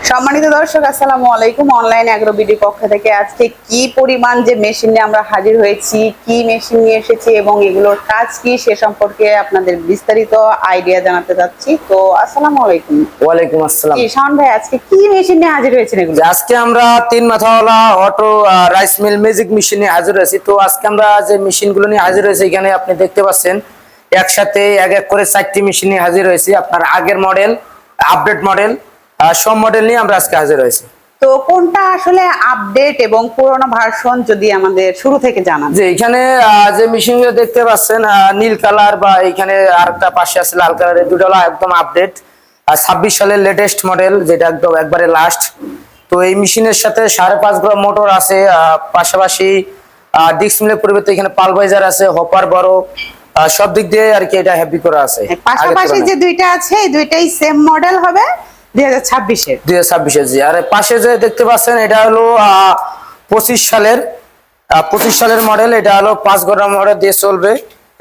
সম্মানিত দর্শক, আসসালামু আলাইকুম। অনলাইন অ্যাগ্রো বিডি পক্ষ থেকে আজকে কি পরিমাণ যে মেশিন নিয়ে আমরা হাজির হয়েছি, কি মেশিন নিয়ে এসেছি এবং এগুলোর কাজ কি সে সম্পর্কে আপনাদের বিস্তারিত আইডিয়া জানাতে চাচ্ছি। তো আসসালামু আলাইকুম। ওয়ালাইকুম আসসালাম। শাওন ভাই, আজকে কি মেশিন নিয়ে হাজির হয়েছেন এগুলো? আজকে আমরা তিন মাথাওয়ালা auto rice mill magic machine নিয়ে হাজির হয়েছি। তো আজকে আমরা যে মেশিনগুলো নিয়ে হাজির হয়েছি, এখানে আপনি দেখতে পাচ্ছেন একসাথে এক এক করে 4টি মেশিন নিয়ে হাজির হয়েছি। আপনার আগের মডেল, আপডেট মডেল, সব মডেল নিয়ে আমরা আজকে হাজির হয়েছি। তো কোনটা আসলে আপডেট এবং পুরোনো ভার্সন যদি আমাদের শুরু থেকে জানান। যে এখানে যে মেশিনগুলো দেখতে পাচ্ছেন নীল কালার বা এখানে আরেকটা পাশে আছে লাল কালারের, দুটো হলো একদম আপডেট 26 সালের লেটেস্ট মডেল, যেটা একদম একবারে লাস্ট। তো এই মেশিনের সাথে 5.5 গ্রাম মোটর আছে, পাশাপাশি ডিস্ক মিলের পরিবর্তে এখানে পালভাইজার আছে, হপার বড়, সব দিক দিয়ে আর কি এটা হ্যাপি করা আছে। পাশাপাশি যে দুইটা আছে এই দুইটাই সেম মডেল হবে 2026 এর জি। আর পাশে যে দেখতে পাচ্ছেন এটা হলো 25 সালের মডেল। এটা হলো 5 গ্রাম মোটর দিয়ে চলবে,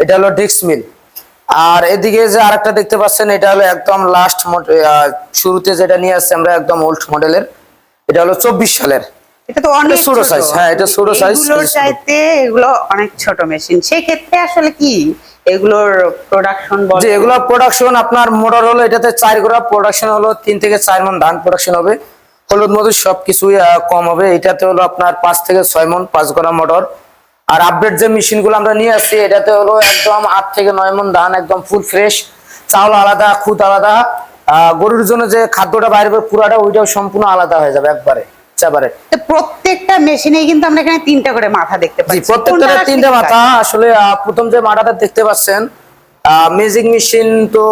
এটা হলো ডিস্ক মিল। আর এদিকে যে আরেকটা দেখতে পাচ্ছেন এটা হলো একদম লাস্ট শুরুতে যেটা নিয়ে আসছে আমরা, একদম ওল্ড মডেলের, এটা হলো 24 সালের। এটা তো অনেক ছোট সাইজ। হ্যাঁ, এটা ছোট সাইজ। এগুলোর চাইতে এগুলো অনেক ছোট মেশিন। সেই ক্ষেত্রে আসলে কি এগুলোর প্রোডাকশন বলে? যে এগুলো প্রোডাকশন আপনার মোটর হলো এটাতে 4 গ্রাম, প্রোডাকশন হলো 3 থেকে 4 মণ ধান প্রোডাকশন হবে, হলুদ মধু সবকিছুই কম হবে। এটাতে হলো আপনার 5 থেকে 6 মণ 5 গ্রাম মোটর। আর আপডেট যে মেশিনগুলো আমরা নিয়ে আসছি এটাতে হলো একদম 8 থেকে 9 মণ ধান, একদম ফুল ফ্রেশ, চাউল আলাদা, খুদ আলাদা। গরুর জন্য যে খাদ্যটা বাইরে পুরাটা ওইটাও সম্পূর্ণ আলাদা হয়ে যাবে একবারে। প্রত্যেকটা মেশিনেই কিন্তু আমরা এখানে 3টা করে মাথা দেখতে পাচ্ছি। প্রত্যেকটা 3টা মাথা। আসলে প্রথম যে মাথাটা দেখতে পাচ্ছেন ম্যাজিক মেশিন, তো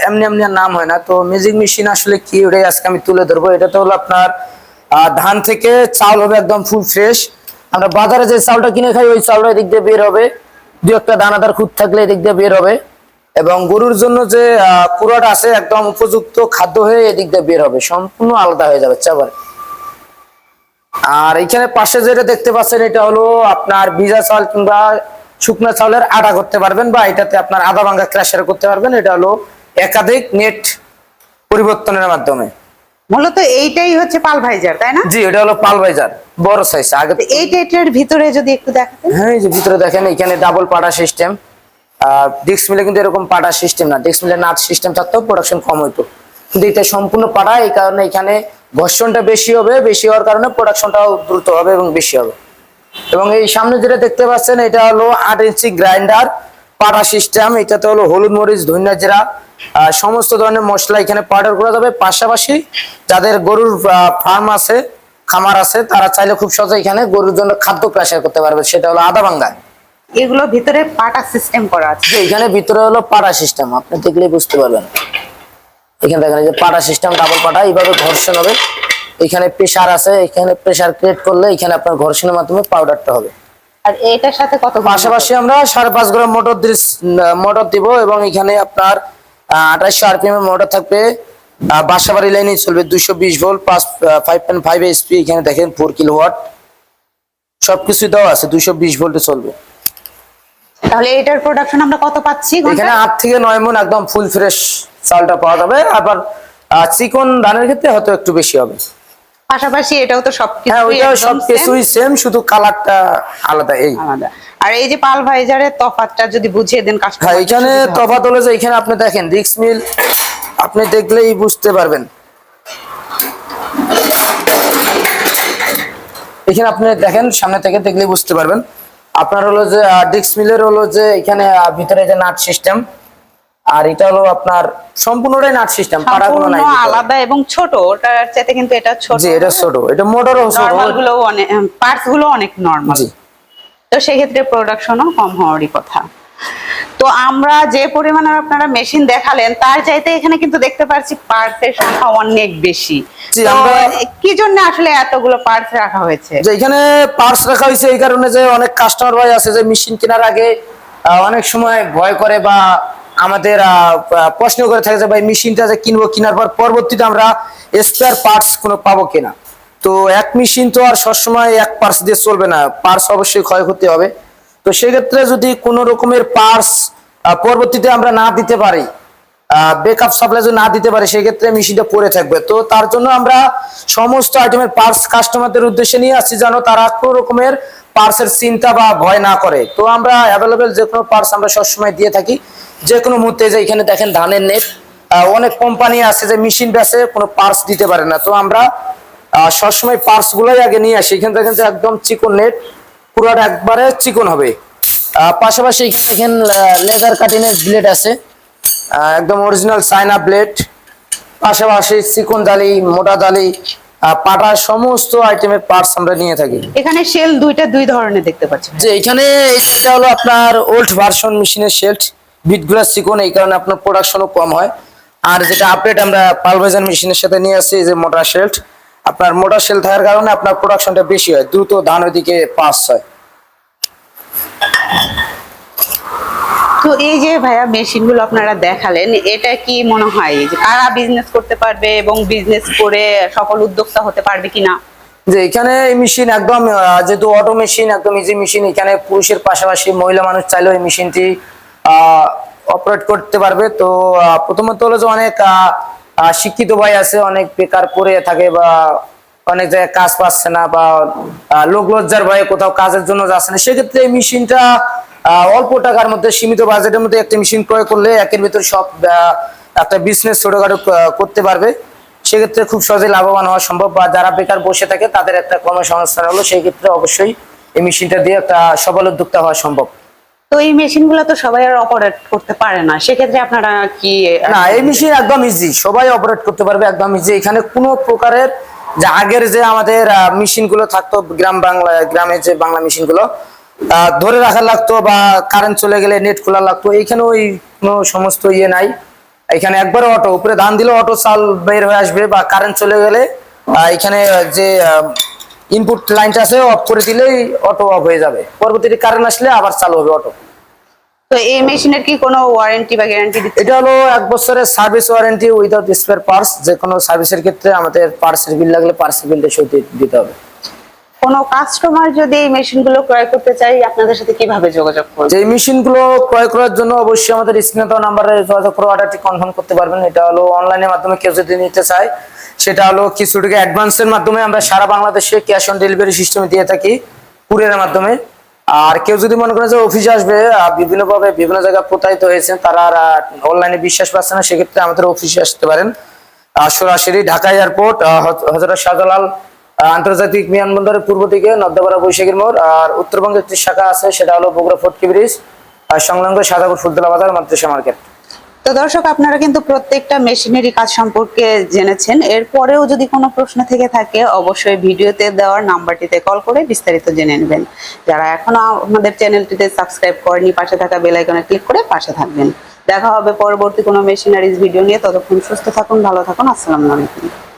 এমনি এমনি নাম হয় না। তো ম্যাজিক মেশিন আসলে কি, ওটাই আজকে আমি তুলে ধরবো। এটাতে হলো আপনার ধান থেকে চাউল হবে একদম ফুল ফ্রেশ। আমরা বাজারে যে চাউলটা কিনে খাই ওই চাউলটা এদিক দিয়ে বের হবে, দু একটা দানাদার খুদ থাকলে এদিক দিয়ে বের হবে। এবং গরুর জন্য যে কুড়াটা আছে একদম উপযুক্ত খাদ্য হয়ে এদিক দিয়ে বের হবে, সম্পূর্ণ আলাদা হয়ে যাবে চাবারে। আর এখানে পাশে যেটা দেখতে পাচ্ছেন এটা হলো আপনার ভিজা চাল কিংবা শুকনা চাউলের আটা করতে পারবেন, বা এটাতে আপনার আদা ভাঙ্গা ক্রাশার করতে পারবেন। এটা হলো একাধিক নেট পরিবর্তনের মাধ্যমে। মূলত এইটাই হচ্ছে পালভাইজার, তাই না? জি, এটা হলো পালভাইজার, বড় সাইজ। আগে এইটার ভিতরে যদি একটু দেখাতেন। হ্যাঁ, এই যে ভিতরে দেখেন এখানে ডাবল পাটা সিস্টেম। ডিস্ক মিলে কিন্তু এরকম পাটা সিস্টেম না, ডিস্ক মিলে নাট সিস্টেম থাকতেও প্রোডাকশন কম হইতো, কিন্তু এটা সম্পূর্ণ পাটা। এই কারণে এখানে ঘর্ষণটা বেশি হবে, বেশি হওয়ার কারণে প্রোডাকশনটাও দ্রুত হবে এবং বেশি হবে। এবং এই সামনে যেটা দেখতে পাচ্ছেন এটা হলো 8 ইঞ্চি গ্রাইন্ডার পাটা সিস্টেম। এটাতে হলো হলুদ মরিচ, ধনিয়া জিরা, সমস্ত ধরনের মশলা এখানে পাউডার করা যাবে। পাশাপাশি যাদের গরুর ফার্ম আছে, খামার আছে, তারা চাইলে খুব সহজে এখানে গরুর জন্য খাদ্য প্রেসার করতে পারবে, সেটা হলো আদা ভাঙ্গা। এগুলো ভিতরে পাটা সিস্টেম করা আছে। এখানে ভিতরে হলো পাটা সিস্টেম, আপনি দেখলেই বুঝতে পারবেন। এখানে দেখেন যে পাটা সিস্টেম, ডাবল পাটা, এইভাবে ঘর্ষণ হবে। এখানে প্রেসার আছে, এখানে প্রেসার ক্রিয়েট করলে এখানে আপনার ঘর্ষণের মাধ্যমে পাউডারটা হবে। আর এটার সাথে কত? পাশাপাশি আমরা 5.5 গ্রাম মোটর দিব, এবং এখানে আপনার 2800 আরপিএম এর মোটর থাকবে। বাসাবাড়ি লাইনে চলবে 220 ভোল্ট 5.5 এসপি। এখানে দেখেন 4 কিলোওয়াট, সবকিছু দেওয়া আছে, 220 ভোল্টে চলবে। তাহলে এটার প্রোডাকশন আমরা কত পাচ্ছি? এখানে 8 থেকে 9 মণ একদম ফুল ফ্রেশ চালটা পাওয়া যাবে। আবার চিকন ধানের ক্ষেত্রে হয়তো একটু বেশি হবে। পাশাপাশি এটাও তো সবকিছু, হ্যাঁ, ওইটাও সবকিছুই সেম, শুধু কালারটা আলাদা। এই আলাদা। আর এই যে পালভাইজারের তফাৎটা যদি বুঝিয়ে দেন কাস্টমার। হ্যাঁ, এখানে তফাৎ হলো যে এখানে আপনি দেখেন ডিস্ক মিল, আপনি দেখলেই বুঝতে পারবেন। এখানে আপনি দেখেন, সামনে থেকে দেখলেই বুঝতে পারবেন। আপনার হলো যে ডিস্ক মিলের হলো যে এখানে ভিতরে যে নাট সিস্টেম, আর এটা হলো আপনার সম্পূর্ণটাই নাট সিস্টেম, পাড়া কোনো নাই, আলাদা এবং ছোট। ওটার চাইতে কিন্তু এটা ছোট। জি, এটা ছোট, এটা মোটরও ছোট, নরমাল গুলো অনেক, পার্টস গুলো অনেক নরমাল। জি। তো সেই ক্ষেত্রে প্রোডাকশনও কম হওয়ারই কথা। তো আমরা যে পরিমাণের আপনারা মেশিন দেখালেন তার চাইতে এখানে কিন্তু দেখতে পাচ্ছি পার্টসের সংখ্যা অনেক বেশি। কি জন্য আসলে এতগুলো পার্টস রাখা হয়েছে? যে এখানে পার্টস রাখা হয়েছে এই কারণে যে অনেক কাস্টমার ভাই আছে যে মেশিন কেনার আগে অনেক সময় ভয় করে বা আমাদের প্রশ্ন করে থাকে যে ভাই মেশিনটা যে কিনবো, কেনার পর পরবর্তীতে আমরা স্পেয়ার পার্টস কোনো পাবো কিনা। তো এক মেশিন তো আর সবসময় এক পার্টস দিয়ে চলবে না, পার্টস অবশ্যই ক্ষয়ক্ষতি হবে। তো সেক্ষেত্রে যদি কোনো রকমের পার্টস পরবর্তীতে আমরা না দিতে পারি, ব্যাকআপ সাপ্লাই যদি না দিতে পারে সেক্ষেত্রে মেশিনটা পড়ে থাকবে। তো তার জন্য আমরা সমস্ত আইটেমের পার্টস কাস্টমারদের উদ্দেশ্যে নিয়ে আসছি, যেন তারা কোনো রকমের পার্টসের চিন্তা বা ভয় না করে। তো আমরা অ্যাভেলেবেল যে কোনো পার্টস আমরা সবসময় দিয়ে থাকি, যে কোনো মুহূর্তে। যে এখানে দেখেন ধানের নেট, অনেক কোম্পানি আছে যে মেশিন বেচে কোনো পার্টস দিতে পারে না, তো আমরা সবসময় পার্টস গুলোই আগে নিয়ে আসি। এখানে দেখেন যে একদম চিকন নেট, পুরোটা একবারে চিকন হবে। পাশাপাশি এখানে দেখেন লেদার কাটিংয়ের ব্লেড আছে, একদম অরিজিনাল চায়না ব্লেড। পাশাপাশি চিকন জালি, মোটা জালি, পাটা, সমস্ত আইটেমের পার্টস আমরা নিয়ে থাকি। এখানে শেল দুই ধরনের দেখতে পাচ্ছি। যে এখানে এটা হলো আপনার ওল্ড ভার্সন মেশিনের শেল্ট, বিটগুলো চিকন, এই কারণে আপনার প্রোডাকশনও কম হয়। আর যেটা আপডেট আমরা পালভাইজার মেশিনের সাথে নিয়ে আসছি, যে মোটা শেল্ট, আপনার মোটা শেল থাকার কারণে আপনার প্রোডাকশনটা বেশি হয়, দ্রুত ধান ওইদিকে পাস হয়। তো এই যে ভাইয়া মেশিন গুলো আপনারা দেখালেন, এটা কি মনে হয় যে কারা বিজনেস করতে পারবে এবং বিজনেস করে সফল উদ্যোক্তা হতে পারবে কিনা? যে এখানে এই মেশিন একদম যেহেতু অটো মেশিন, একদম ইজি মেশিন, এখানে পুরুষের পাশাপাশি মহিলা মানুষ চাইলেও এই মেশিনটি অপারেট করতে পারবে। তো প্রথমত হলো যে অনেক শিক্ষিত ভাই আছে, অনেক বেকার পড়ে থাকে বা অনেক জায়গায় কাজ পাচ্ছে না, বা লোক লজ্জার ভয়ে কোথাও কাজের জন্য যাচ্ছে না, সেক্ষেত্রে এই মেশিনটা অল্প টাকার মধ্যে, সীমিত বাজেটের মধ্যে একটা মেশিন ক্রয় করলে একের ভিতর সব একটা বিজনেস ছোটখাটো করতে পারবে। সেক্ষেত্রে খুব সহজে লাভবান হওয়া সম্ভব, বা যারা বেকার বসে থাকে তাদের একটা কর্মসংস্থান হলো, সেই ক্ষেত্রে অবশ্যই এই মেশিনটা দিয়ে একটা সফল উদ্যোক্তা হওয়া সম্ভব। তো এই মেশিন গুলো তো সবাই আর অপারেট করতে পারে না, সেক্ষেত্রে আপনারা কি? না, এই মেশিন একদম ইজি, সবাই অপারেট করতে পারবে, একদম ইজি। এখানে কোনো প্রকারের যে আগের যে আমাদের মেশিন গুলো থাকতো গ্রামে যে বাংলা মেশিন গুলো ধরে রাখা লাগতো, বা কারেন্ট চলে গেলে নেট খোলা লাগতো, এইখানে ওই কোনো সমস্ত ইয়ে নাই। এখানে একবারে অটো, উপরে ধান দিলে অটো চাল বের হয়ে আসবে, বা কারেন্ট চলে গেলে এখানে যে ইনপুট লাইনটা আছে অফ করে দিলেই অটো অফ হয়ে যাবে, পরবর্তীতে কারেন্ট আসলে আবার চালু হবে অটো। তো এই মেশিনের কি কোনো ওয়ারেন্টি বা গ্যারান্টি দিচ্ছে? এটা হলো 1 বছরের service warranty without spare parts. যে কোনো সার্ভিসের ক্ষেত্রে আমাদের পার্টসের বিল লাগলে পার্টসের বিলটা সত্যি দিতে হবে। কোনো কাস্টমার যদি এই মেশিনগুলো ক্রয় করতে চাই, আপনাদের সাথে কিভাবে যোগাযোগ করবে? যে মেশিনগুলো ক্রয় করার জন্য অবশ্যই আমাদের স্ক্রিনে দেওয়া নাম্বারে যোগাযোগ করে অর্ডারটি কনফার্ম করতে পারবেন। এটা হলো অনলাইনের মাধ্যমে কেউ যদি নিতে চায়, সেটা হলো কিছু টাকা অ্যাডভান্সের মাধ্যমে আমরা সারা বাংলাদেশে ক্যাশ অন ডেলিভারি সিস্টেমে দিয়ে থাকি, কুরিয়ারের মাধ্যমে। আর কেউ যদি মনে করেন যে অফিসে আসবে, বিভিন্নভাবে বিভিন্ন জায়গায় প্রতারিত হয়েছে, তারা অনলাইনে বিশ্বাস পাচ্ছে না, সেক্ষেত্রে আমাদের অফিসে আসতে পারেন। সরাসরি ঢাকা এয়ারপোর্ট, হযরত শাহজালাল আন্তর্জাতিক বিমানবন্দরের পূর্ব দিকে নদ্দাপাড়া বৈশাখীর মোড়। আর উত্তরবঙ্গে একটি শাখা আছে, সেটা হলো বগুড়া ফটকি ব্রিজ আর সংলগ্ন সাদাপুর ফুলতলা বাজার মাদ্রাসা মার্কেট। তো দর্শক, আপনারা কিন্তু প্রত্যেকটা মেশিনারি কাজ সম্পর্কে জেনেছেন। এরপরেও যদি কোনো প্রশ্ন থেকে থাকে, অবশ্যই ভিডিওতে দেওয়ার নাম্বারটিতে কল করে বিস্তারিত জেনে নেবেন। যারা এখনো আমাদের চ্যানেলটিতে সাবস্ক্রাইব করেনি, পাশে থাকা বেল আইকনে ক্লিক করে পাশে থাকবেন। দেখা হবে পরবর্তী কোনো মেশিনারিজ ভিডিও নিয়ে। ততক্ষণ সুস্থ থাকুন, ভালো থাকুন। আসসালামু আলাইকুম।